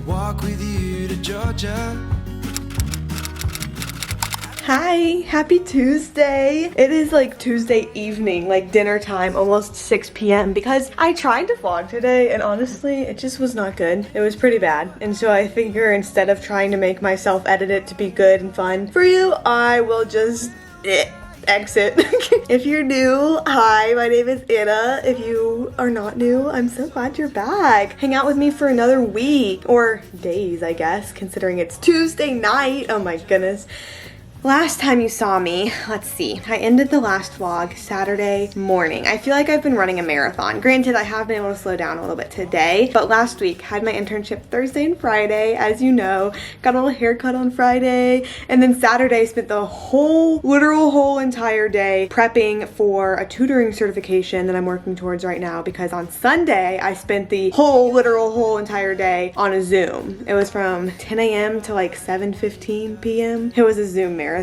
walk with you to Georgia. Hi, happy Tuesday. It is like Tuesday evening, like dinner time, almost 6 p.m. because I tried to vlog today and honestly, it just was not good. It was pretty bad. And so I figure instead of trying to make myself edit it to be good and fun for you, I will just exit. If you're new, hi, my name is Anna. If you are not new, I'm so glad you're back. Hang out with me for another week, or days, I guess, considering it's Tuesday night. Oh my goodness. Last time you saw me, let's see, I ended the last vlog Saturday morning. I feel like I've been running a marathon. Granted, I have been able to slow down a little bit today, but last week had my internship Thursday and Friday, as you know. Got a little haircut on Friday, and then Saturday spent the literal whole entire day prepping for a tutoring certification that I'm working towards right now, because on Sunday, I spent the whole entire day on a Zoom. It was from 10 a.m. to like 7:15 p.m. It was a Zoom marathon.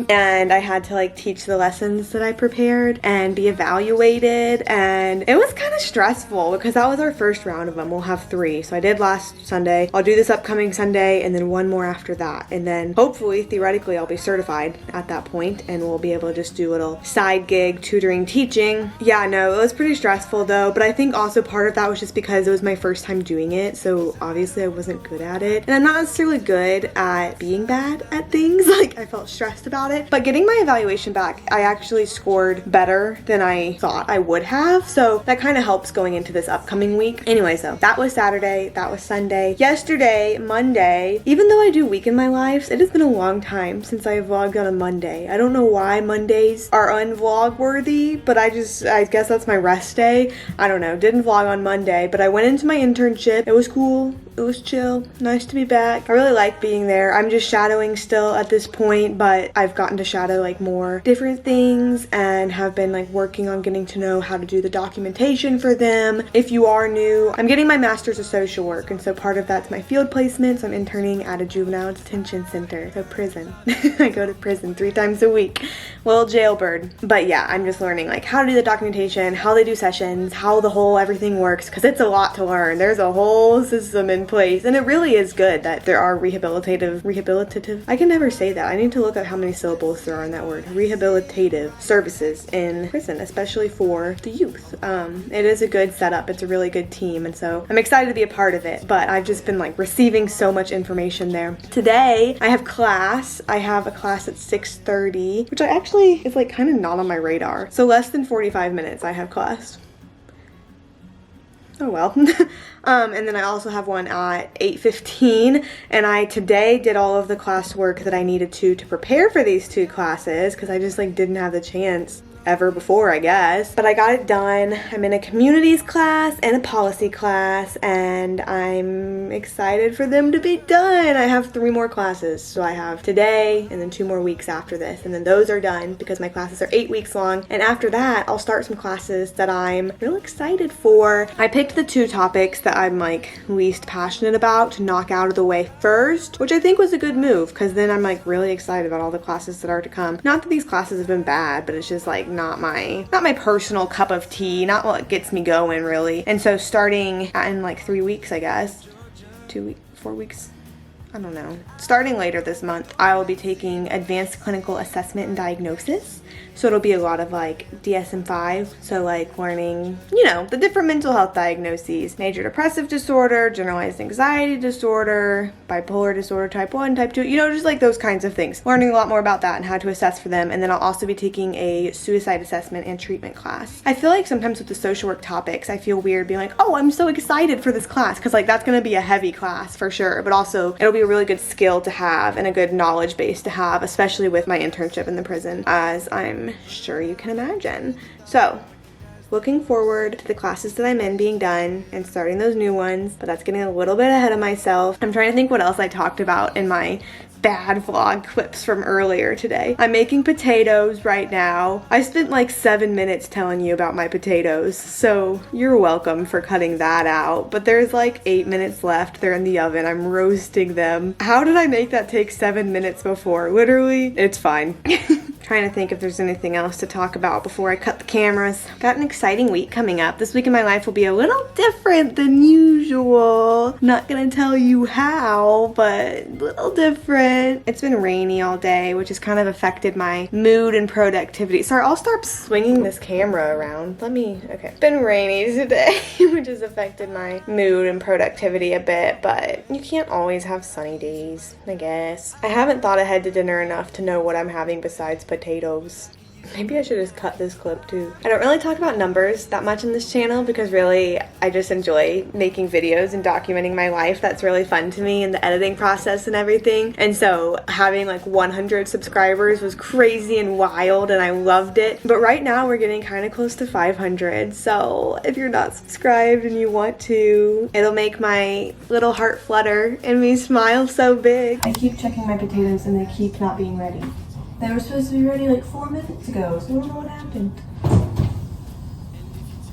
And I had to like teach the lessons that I prepared and be evaluated, and it was kind of stressful because that was our first round of them. We'll have 3. So I did last Sunday, I'll do this upcoming Sunday, and then 1 more after that, and then hopefully theoretically I'll be certified at that point and we'll be able to just do a little side gig tutoring teaching. Yeah, no, it was pretty stressful though, but I think also part of that was just because it was my first time doing it, so obviously I wasn't good at it, and I'm not necessarily good at being bad at things. Like, I felt stressed about it, but getting my evaluation back, I actually scored better than I thought I would have, so that kind of helps going into this upcoming week. Anyways though, that was Saturday, that was Sunday. Yesterday, Monday, even though I do week in my lives, it has been a long time since I vlogged on a Monday. I don't know why Mondays are unvlog worthy, but I guess that's my rest day. I don't know, didn't vlog on Monday, but I went into my internship. It was cool. It was chill. Nice to be back. I really like being there. I'm just shadowing still at this point, but I've gotten to shadow like more different things and have been like working on getting to know how to do the documentation for them. If you are new, I'm getting my Master's of Social Work, and so part of that's my field placement. So I'm interning at a juvenile detention center, so prison. I go to prison 3 times a week. Little jailbird. But yeah, I'm just learning like how to do the documentation, how they do sessions, how the whole everything works, because it's a lot to learn. There's a whole system in place, and it really is good that there are rehabilitative, I can never say that. I need to look at how many syllables there are in that word. Rehabilitative services in prison, especially for the youth. It is a good setup. It's a really good team, and so I'm excited to be a part of it, but I've just been like receiving so much information there. Today, I have class. I have a class at 6:30, which I actually is like kind of not on my radar. So less than 45 minutes I have class. Oh well. And then I also have one at 8:15, and I today did all of the classwork that I needed to prepare for these 2 classes because I just like didn't have the chance ever before, I guess. But I got it done. I'm in a communities class and a policy class, and I'm excited for them to be done. I have 3 more classes. So I have today and then 2 more weeks after this, and then those are done because my classes are 8 weeks long. And after that, I'll start some classes that I'm real excited for. I picked the 2 topics that I'm like least passionate about to knock out of the way first, which I think was a good move because then I'm like really excited about all the classes that are to come. Not that these classes have been bad, but it's just like not my personal cup of tea, not what gets me going really. And so starting in like 3 weeks, I guess, 2 weeks, 4 weeks, I don't know. Starting later this month, I will be taking Advanced Clinical Assessment and Diagnosis. So it'll be a lot of like DSM-5, so like learning, you know, the different mental health diagnoses, major depressive disorder, generalized anxiety disorder, bipolar disorder type 1, type 2, you know, just like those kinds of things. Learning a lot more about that and how to assess for them. And then I'll also be taking a suicide assessment and treatment class. I feel like sometimes with the social work topics, I feel weird being like, oh, I'm so excited for this class, because like that's going to be a heavy class for sure, but also it'll be a really good skill to have and a good knowledge base to have, especially with my internship in the prison, as I'm sure you can imagine. So looking forward to the classes that I'm in being done and starting those new ones, but that's getting a little bit ahead of myself. I'm trying to think what else I talked about in my bad vlog clips from earlier today. I'm making potatoes right now. I spent like 7 minutes telling you about my potatoes, so you're welcome for cutting that out. But there's like 8 minutes left. They're in the oven. I'm roasting them. How did I make that take 7 minutes before? Literally, it's fine. Trying to think if there's anything else to talk about before I cut the cameras. Got an exciting week coming up. This week in my life will be a little different than usual. Not gonna tell you how, but a little different. It's been rainy all day, which has kind of affected my mood and productivity. Sorry, I'll start swinging this camera around. Okay. It's been rainy today, which has affected my mood and productivity a bit, but you can't always have sunny days, I guess. I haven't thought ahead to dinner enough to know what I'm having besides potatoes. Maybe I should just cut this clip too. I don't really talk about numbers that much in this channel because really I just enjoy making videos and documenting my life. That's really fun to me, and the editing process and everything. And so having like 100 subscribers was crazy and wild, and I loved it. But right now we're getting kind of close to 500. So if you're not subscribed and you want to, it'll make my little heart flutter and me smile so big. I keep checking my potatoes and they keep not being ready. They were supposed to be ready like 4 minutes ago, so I don't know what happened.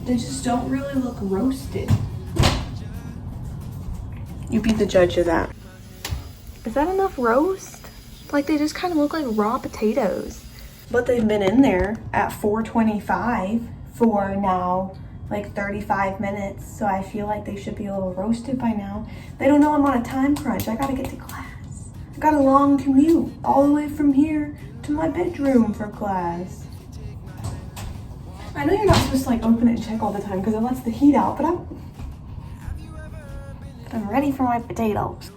They just don't really look roasted. You be the judge of that. Is that enough roast? Like, they just kind of look like raw potatoes. But they've been in there at 425 for now like 35 minutes, so I feel like they should be a little roasted by now. They don't know I'm on a time crunch. I gotta get to class. I got a long commute all the way from here to my bedroom for class. I know you're not supposed to like open it and check all the time because it lets the heat out, but I'm ready for my potatoes.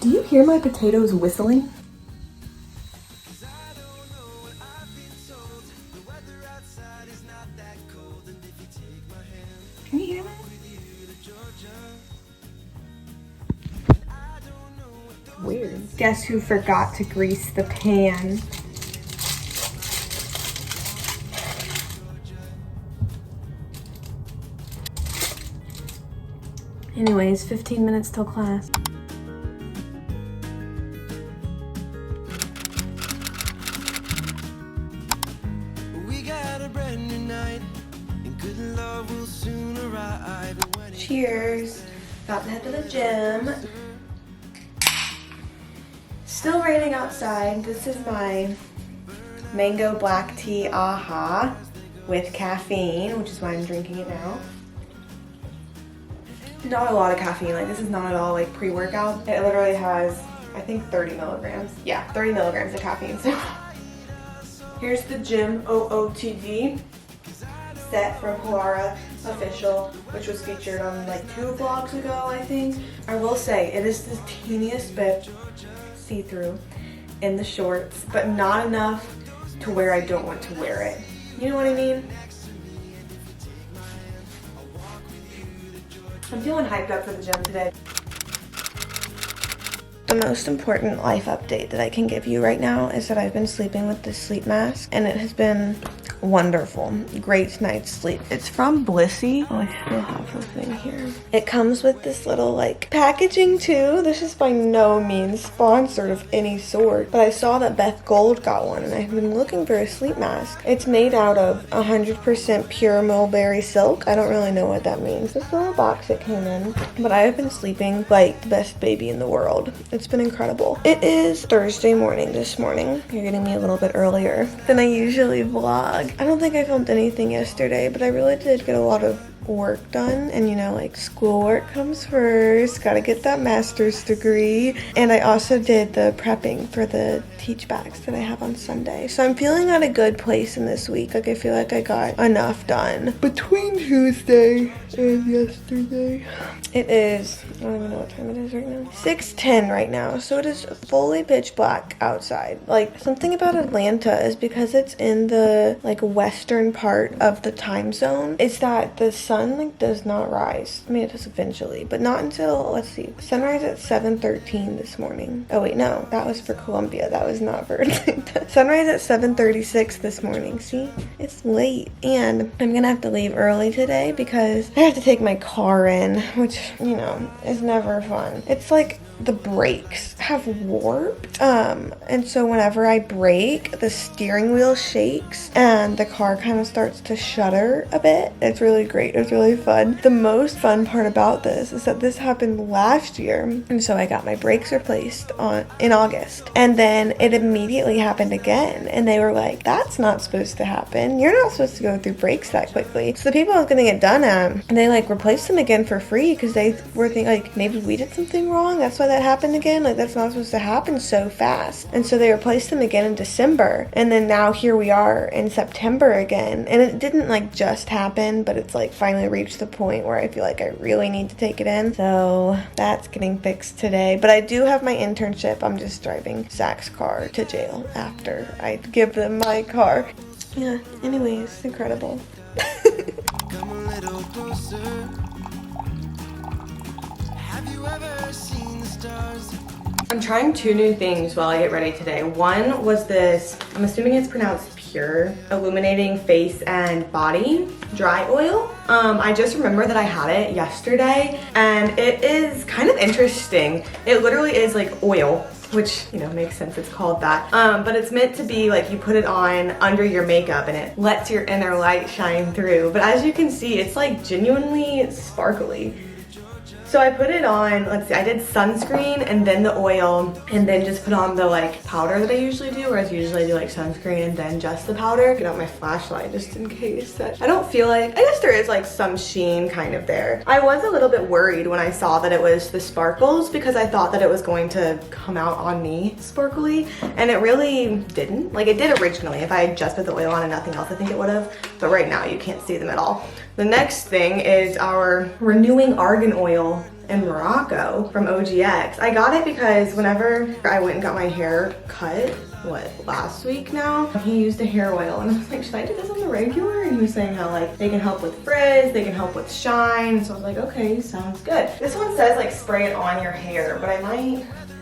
Do you hear my potatoes whistling? Can you hear that? Weird. Guess who forgot to grease the pan? Anyways, 15 minutes till class. Cheers. About to head to the gym. Still raining outside. This is my mango black tea AHA with caffeine, which is why I'm drinking it now. Not a lot of caffeine. Like, this is not at all like pre-workout. It literally has, I think, 30 milligrams. Yeah, 30 milligrams of caffeine. So here's the gym OOTD set from Polara Official, which was featured on like 2 vlogs ago, I think. I will say it is the teeniest bit see-through in the shorts, but not enough to where I don't want to wear it. You know what I mean? I'm feeling hyped up for the gym today. The most important life update that I can give you right now is that I've been sleeping with this sleep mask, and it has been wonderful. Great night's sleep. It's from Blissy. Oh, I still have the thing here. It comes with this little like packaging too. This is by no means sponsored of any sort, but I saw that Beth Gold got one and I've been looking for a sleep mask. It's made out of 100% pure mulberry silk. I don't really know what that means. This little box it came in, but I have been sleeping like the best baby in the world. It's been incredible. It is Thursday morning this morning. You're getting me a little bit earlier than I usually vlog. I don't think I filmed anything yesterday, but I really did get a lot of work done, and you know, like, schoolwork comes first. Gotta get that master's degree. And I also did the prepping for the teach backs that I have on Sunday. So I'm feeling at a good place in this week. Like, I feel like I got enough done between Tuesday and yesterday. It is, I don't even know what time it is right now. 6:10 right now, so it is fully pitch black outside. Like, something about Atlanta is because it's in the like western part of the time zone, it's that the sun sun like does not rise. I mean, it does eventually, but not until, let's see, sunrise at 7:13 this morning. Oh wait, no, that was for Columbia. That was not for Atlanta. Sunrise at 7:36 this morning. See, it's late, and I'm gonna have to leave early today because I have to take my car in, which, you know, is never fun. It's like the brakes have warped, and so whenever I brake, the steering wheel shakes and the car kind of starts to shudder a bit. It's really great. It's really fun. The most fun part about this is that this happened last year, and so I got my brakes replaced in August, and then it immediately happened again, and they were like, that's not supposed to happen. You're not supposed to go through brakes that quickly. So the people I was gonna get done at, they like replaced them again for free because they were thinking like maybe we did something wrong. That's why that happened again. Like, that's not supposed to happen so fast. And so they replaced them again in December, and then now here we are in September again, and it didn't like just happen, but it's like finally reached the point where I feel like I really need to take it in. So that's getting fixed today, but I do have my internship. I'm just driving Zach's car to jail after I give them my car. Yeah, anyways, it's incredible. Come a little closer. Have you ever seen the stars? I'm trying 2 new things while I get ready today. One was this, I'm assuming it's pronounced Pure, Illuminating Face and Body Dry Oil. I just remember that I had it yesterday, and it is kind of interesting. It literally is like oil, which, you know, makes sense, it's called that. But it's meant to be like you put it on under your makeup and it lets your inner light shine through. But as you can see, it's like genuinely sparkly. So I put it on, let's see, I did sunscreen and then the oil, and then just put on the like powder that I usually do, whereas usually I do like sunscreen and then just the powder. Get out my flashlight just in case that I don't feel like, I guess there is like some sheen kind of there. I was a little bit worried when I saw that it was the sparkles because I thought that it was going to come out on me sparkly, and it really didn't. Like, it did originally. If I had just put the oil on and nothing else, I think it would have, but right now you can't see them at all. The next thing is our Renewing Argan Oil in Morocco from OGX. I got it because whenever I went and got my hair cut, last week now, he used a hair oil, and I was like, should I do this on the regular? And he was saying how like they can help with frizz, they can help with shine. So I was like, okay, sounds good. This one says like spray it on your hair, but I don't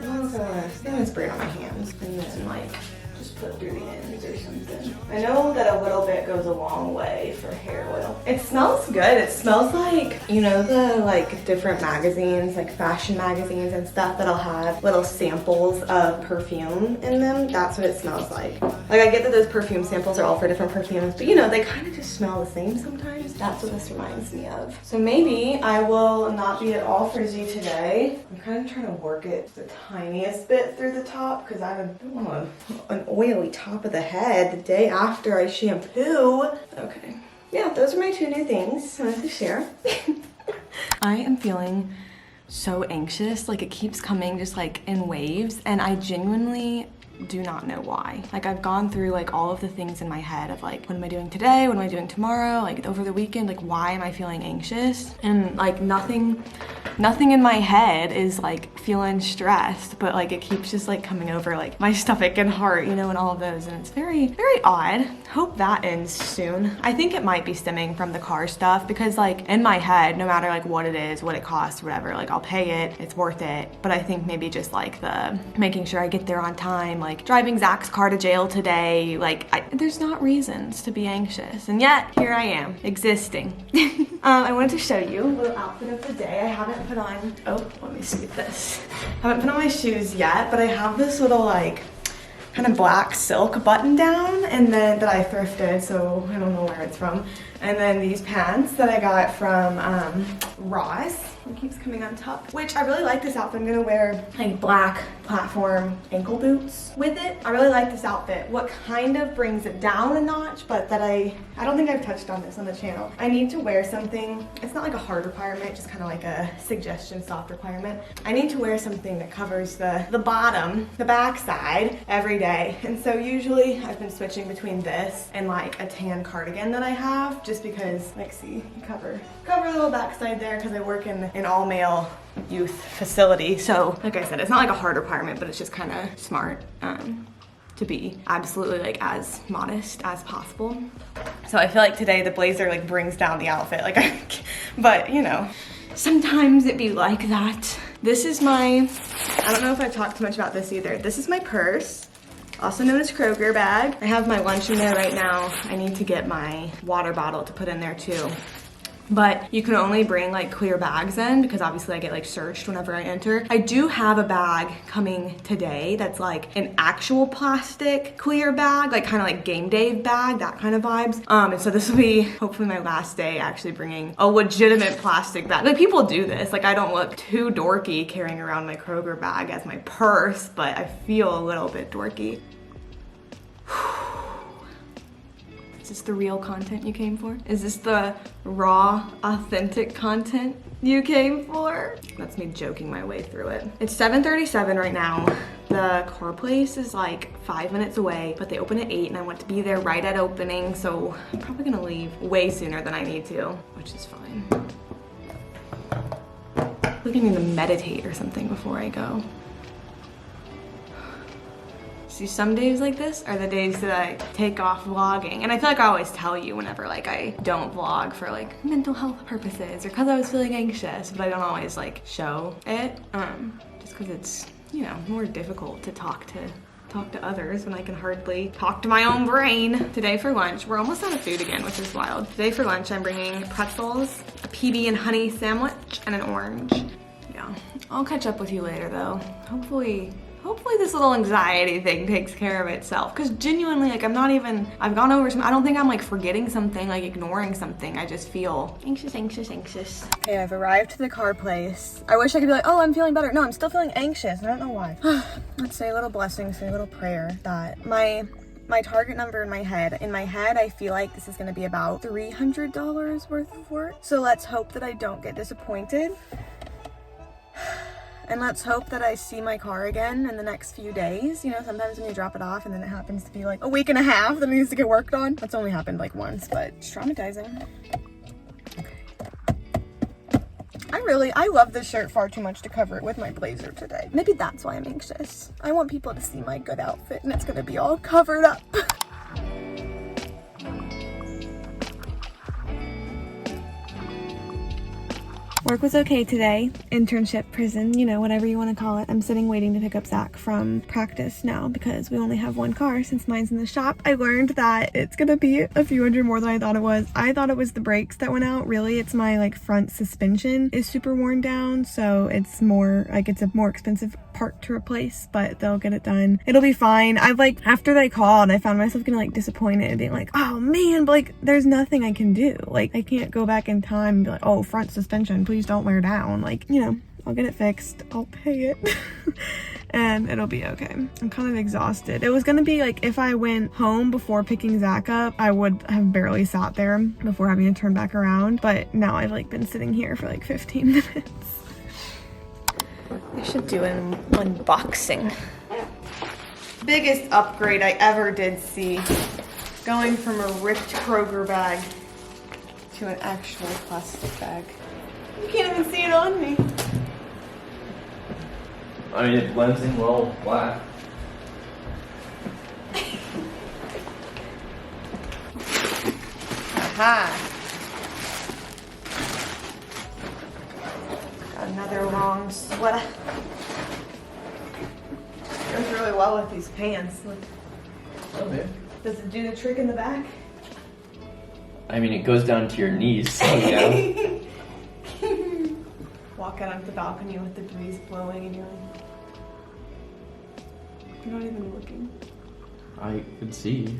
know if I'm gonna spray it on my hands and then like just put through the ends or something. I know that a little bit goes a long way for hair oil. It smells good. It smells like, you know, the like different magazines, like fashion magazines and stuff that'll have little samples of perfume in them. That's what it smells like. Like, I get that those perfume samples are all for different perfumes, but you know, they kind of just smell the same sometimes. That's what this reminds me of. So maybe I will not be at all frizzy today. I'm kind of trying to work it the tiniest bit through the top because I don't want an oily top of the head the day after I shampoo. Okay. Yeah, those are my 2 new things I wanted to share. I am feeling so anxious. Like, it keeps coming just like in waves, and I genuinely do not know why. Like, I've gone through like all of the things in my head of like, what am I doing today? What am I doing tomorrow? Like, over the weekend, like, why am I feeling anxious? And like nothing in my head is like feeling stressed, but like it keeps just like coming over like my stomach and heart, you know, and all of those, and it's very, very odd. Hope that ends soon. I think it might be stemming from the car stuff because like in my head, no matter like what it is, what it costs, whatever, like I'll pay it, it's worth it. But I think maybe just like the making sure I get there on time, like driving Zach's car to jail today, like there's not reasons to be anxious, and yet here I am existing. I wanted to show you a little outfit of the day. I haven't put on, oh, let me see this. I haven't put on my shoes yet, but I have this little like kind of black silk button down, and then that I thrifted, so I don't know where it's from. And then these pants that I got from Ross. It keeps coming on top, which I really like this outfit. I'm gonna wear like black platform ankle boots with it. I really like this outfit. What kind of brings it down a notch, but that I don't think I've touched on this on the channel. I need to wear something, it's not like a hard requirement, just kind of like a suggestion, soft requirement. I need to wear something that covers the bottom, the back side every day. And so usually I've been switching between this and like a tan cardigan that I have, just because, like, see, cover a little backside there because I work in an all-male youth facility. So like I said, it's not like a hard requirement, but it's just kind of smart. to be absolutely like as modest as possible. So I feel like today the blazer like brings down the outfit, like but you know, sometimes it be like that. This is my, I don't know if I've talked too much about this either. This is my purse, also known as Kroger bag. I have my lunch in there right now. I need to get my water bottle to put in there too. But you can only bring like clear bags in because obviously I get like searched whenever I enter. I do have a bag coming today that's like an actual plastic clear bag, like kind of like game day bag, that kind of vibes. And so this will be hopefully my last day actually bringing a legitimate plastic bag. Like people do this, like I don't look too dorky carrying around my Kroger bag as my purse, but I feel a little bit dorky. Is this the real content you came for? Is this the raw, authentic content you came for? That's me joking my way through it. It's 7:37 right now. The car place is like 5 minutes away, but they open at 8 and I want to be there right at opening, so I'm probably gonna leave way sooner than I need to, which is fine. I think I need to meditate or something before I go. See, some days like this are the days that I take off vlogging. And I feel like I always tell you whenever like I don't vlog for like mental health purposes or cause I was feeling anxious, but I don't always like show it. Just cause it's, you know, more difficult to talk to others when I can hardly talk to my own brain. Today for lunch, we're almost out of food again, which is wild. Today for lunch, I'm bringing pretzels, a PB and honey sandwich, and an orange. Yeah, I'll catch up with you later though. Hopefully this little anxiety thing takes care of itself. Cause genuinely, like I've gone over some, I don't think I'm like forgetting something, like ignoring something. I just feel anxious. Okay, I've arrived to the car place. I wish I could be like, oh, I'm feeling better. No, I'm still feeling anxious. I don't know why. Let's say a little blessing, say a little prayer that my target number in my head, I feel like this is gonna be about $300 worth of work. So let's hope that I don't get disappointed. And let's hope that I see my car again in the next few days. You know, sometimes when you drop it off and then it happens to be like a week and a half that it needs to get worked on. That's only happened like once, but it's traumatizing. Okay. I love this shirt far too much to cover it with my blazer today. Maybe that's why I'm anxious. I want people to see my good outfit and it's gonna be all covered up. Work was okay today. Internship, prison, you know, whatever you want to call it. I'm sitting waiting to pick up Zach from practice now because we only have one car since mine's in the shop. I learned that it's gonna be a few hundred more than I thought it was. I thought it was the brakes that went out. Really, it's my like front suspension is super worn down, so it's more like it's a more expensive part to replace, but they'll get it done. It'll be fine. I've like, after they called, I found myself getting like disappointed and being like, oh man, but like there's nothing I can do. Like I can't go back in time and be like, oh, front suspension, please don't wear down. Like, you know, I'll get it fixed, I'll pay it and it'll be okay. I'm kind of exhausted. It was gonna be like if I went home before picking Zach up, I would have barely sat there before having to turn back around, but now I've like been sitting here for like 15 minutes. I should do an unboxing. Biggest upgrade I ever did see. Going from a ripped Kroger bag to an actual plastic bag. You can't even see it on me. I mean, it blends in well with black. Aha. Another long sweater. Goes really well with these pants. Look. Okay. Does it do the trick in the back? I mean, it goes down to your knees, so yeah. Walk out onto the balcony with the breeze blowing and you're like, you're not even looking. I could see.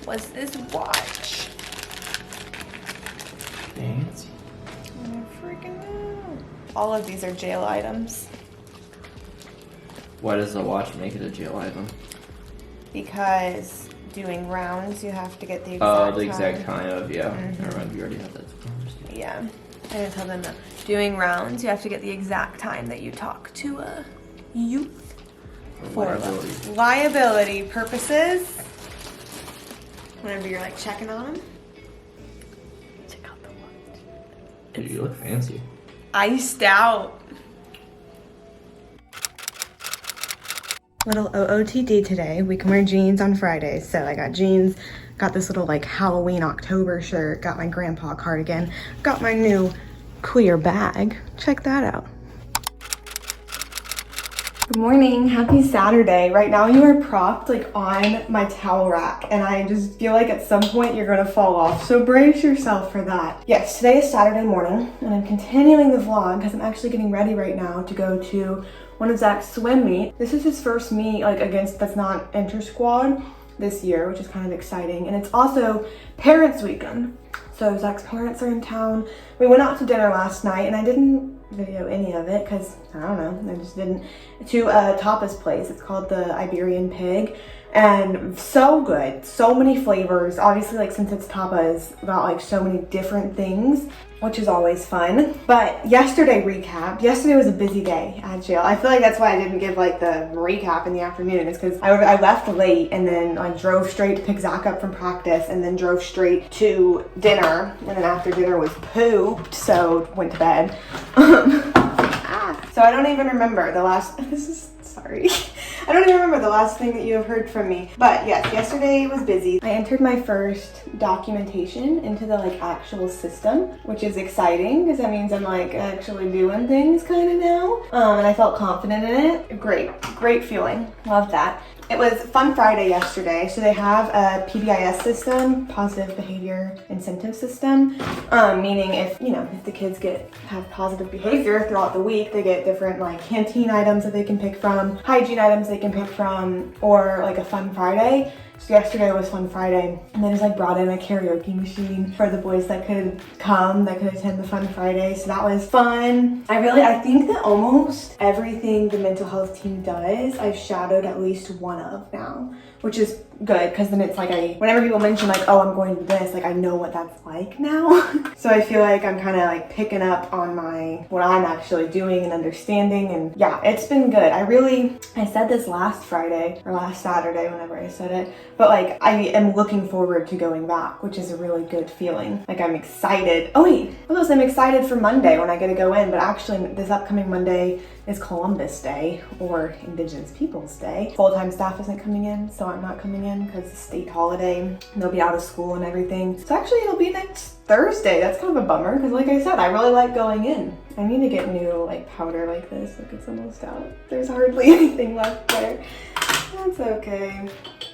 What's this watch? Fancy. I don't freaking know. All of these are jail items. Why does the watch make it a jail item? Because doing rounds, you have to get the exact time. Oh, the exact time of, yeah. Mm-hmm. I remember you already had that. Yeah. I didn't tell them that. Doing rounds, you have to get the exact time that you talk to a youth. For liability purposes. Whenever you're like checking on them. Check out the watch. Dude, you look fancy. Iced out. Little OOTD today. We can wear jeans on Fridays. So I got jeans, got this little like Halloween October shirt, got my grandpa cardigan, got my new queer bag. Check that out. Good morning, happy Saturday. Right now you are propped like on my towel rack and I just feel like at some point you're gonna fall off. So brace yourself for that. Yes, today is Saturday morning and I'm continuing the vlog because I'm actually getting ready right now to go to one of Zach's swim meet. This is his first meet like against that's not inter-squad this year, which is kind of exciting. And it's also parents weekend. So Zach's parents are in town. We went out to dinner last night and I didn't video any of it because I don't know, I just didn't, to a tapas place. It's called the Iberian Pig and so good, so many flavors. Obviously like since it's tapas, got like so many different things, which is always fun. But yesterday was a busy day at jail. I feel like that's why I didn't give like the recap in the afternoon. It's because I left late and then I drove straight to pick Zach up from practice and then drove straight to dinner. And then after dinner was pooped, so went to bed. So I don't even remember the last, sorry. I don't even remember the last thing that you have heard from me. But yes, yesterday was busy. I entered my first documentation into the like actual system, which is exciting because that means I'm like actually doing things kind of now. And I felt confident in it. Great feeling. Love that. It was Fun Friday yesterday. So they have a PBIS system, positive behavior incentive system, meaning if the kids have positive behavior throughout the week, they get different like canteen items that they can pick from, hygiene items they can pick from, or like a Fun Friday. So yesterday was Fun Friday, and they just like brought in a karaoke machine for the boys that could come, that could attend the Fun Friday. So that was fun. I think that almost everything the mental health team does, I've shadowed at least one of now, which is good because then it's like whenever people mention like, oh, I'm going to this, like I know what that's like now. So I feel like I'm kind of like picking up on what I'm actually doing and understanding, and yeah, it's been good. I said this last Friday or last Saturday whenever I said it, but like I am looking forward to going back, which is a really good feeling. Like I'm excited. Oh wait, I'm excited for Monday when I get to go in, but actually this upcoming Monday is Columbus Day or Indigenous Peoples Day. Full-time staff isn't coming in, so I'm not coming in because it's a state holiday and they'll be out of school and everything. So actually it'll be next Thursday. That's kind of a bummer because like I said, I really like going in. I need to get new like powder like this. Look, it's almost out. There's hardly anything left there. That's okay.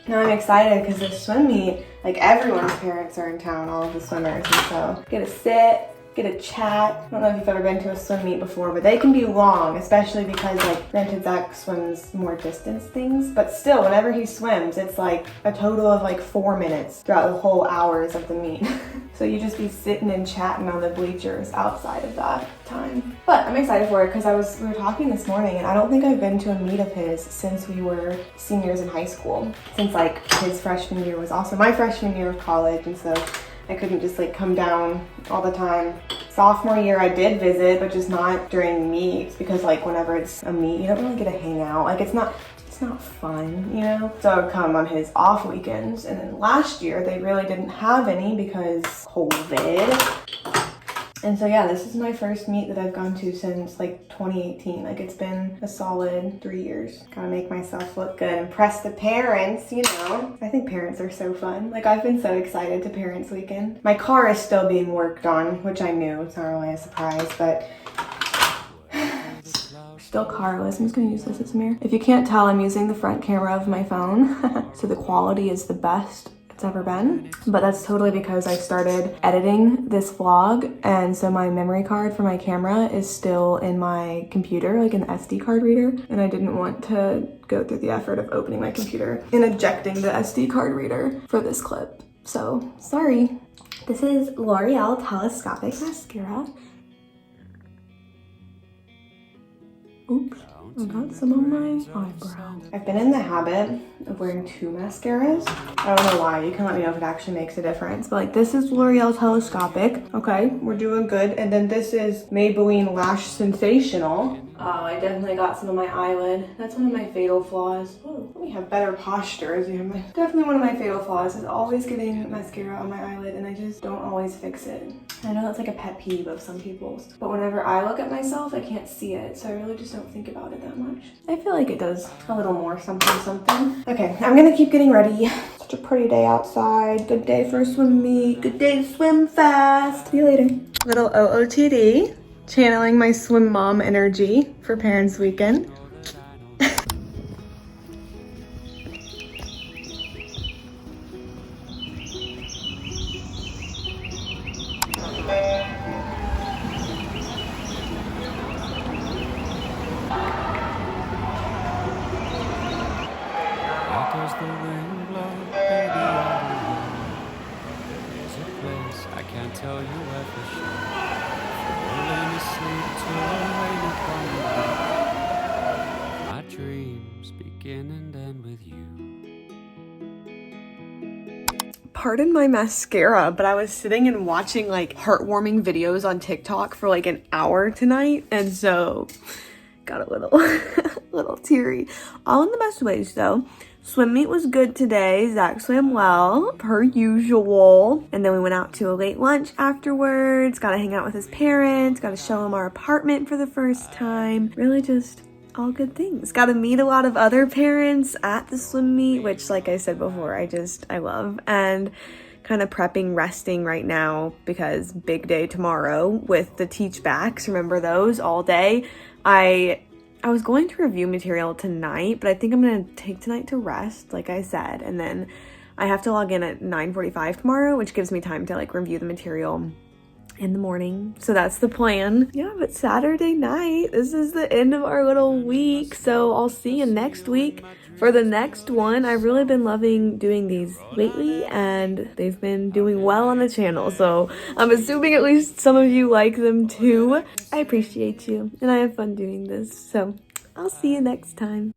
Now I'm excited because this swim meet, like everyone's parents are in town, all of the swimmers, and so get to sit, get a chat. I don't know if you've ever been to a swim meet before, but they can be long, especially because like granted Zach swims more distance things, but still whenever he swims, it's like a total of like 4 minutes throughout the whole hours of the meet. So you just be sitting and chatting on the bleachers outside of that time. But I'm excited for it because we were talking this morning and I don't think I've been to a meet of his since we were seniors in high school. Since like his freshman year was also my freshman year of college, and so I couldn't just like come down all the time. Sophomore year I did visit, but just not during meets because like whenever it's a meet, you don't really get to hang out. Like it's not fun, you know? So I would come on his off weekends, and then last year they really didn't have any because COVID. And so yeah, this is my first meet that I've gone to since like 2018. Like it's been a solid 3 years. Gotta make myself look good, impress the parents, you know. I think parents are so fun. Like I've been so excited to parents weekend. My car is still being worked on, which I knew, it's not really a surprise, but still carless. I'm just gonna use this as a mirror. If you can't tell, I'm using the front camera of my phone. So the quality is the best it's ever been, but that's totally because I started editing this vlog, and so my memory card for my camera is still in my computer, like an SD card reader, and I didn't want to go through the effort of opening my computer and ejecting the SD card reader for this clip. So sorry. This is L'Oreal Telescopic Mascara. Oops. I got some on my eyebrow. I've been in the habit of wearing 2 mascaras. I don't know why. You can let me know if it actually makes a difference. But like this is L'Oreal Telescopic. Okay, we're doing good. And then this is Maybelline Lash Sensational. Oh, I definitely got some on my eyelid. That's one of my fatal flaws. Oh, we have better postures. Definitely one of my fatal flaws is always getting mascara on my eyelid and I just don't always fix it. I know that's like a pet peeve of some people's, but whenever I look at myself, I can't see it, so I really just don't think about it that much. I feel like it does a little more something. Okay, I'm gonna keep getting ready. Such a pretty day outside. Good day for a swim meet. Good day to swim fast. See you later. Little OOTD. Channeling my swim mom energy for Parents Weekend. Does the wind blow, baby, I don't know. There's a place I can't tell you where for sure. Falling asleep till I'm waiting for you. My dreams begin and end with you. Pardon my mascara, but I was sitting and watching like heartwarming videos on TikTok for like an hour tonight, and so got a little little teary. All in the best ways though. Swim meet was good today. Zach swam well, per usual. And then we went out to a late lunch afterwards. Got to hang out with his parents. Got to show him our apartment for the first time. Really just all good things. Got to meet a lot of other parents at the swim meet, which like I said before, I love. And kind of prepping, resting right now because big day tomorrow with the teach backs. Remember those all day? I was going to review material tonight, but I think I'm going to take tonight to rest, like I said, and then I have to log in at 9:45 tomorrow, which gives me time to like review the material in the morning. So that's the plan. Yeah, but Saturday night, this is the end of our little week, so I'll see you next week for the next one. I've really been loving doing these lately, and they've been doing well on the channel, so I'm assuming at least some of you like them too. I appreciate you, and I have fun doing this, so I'll see you next time.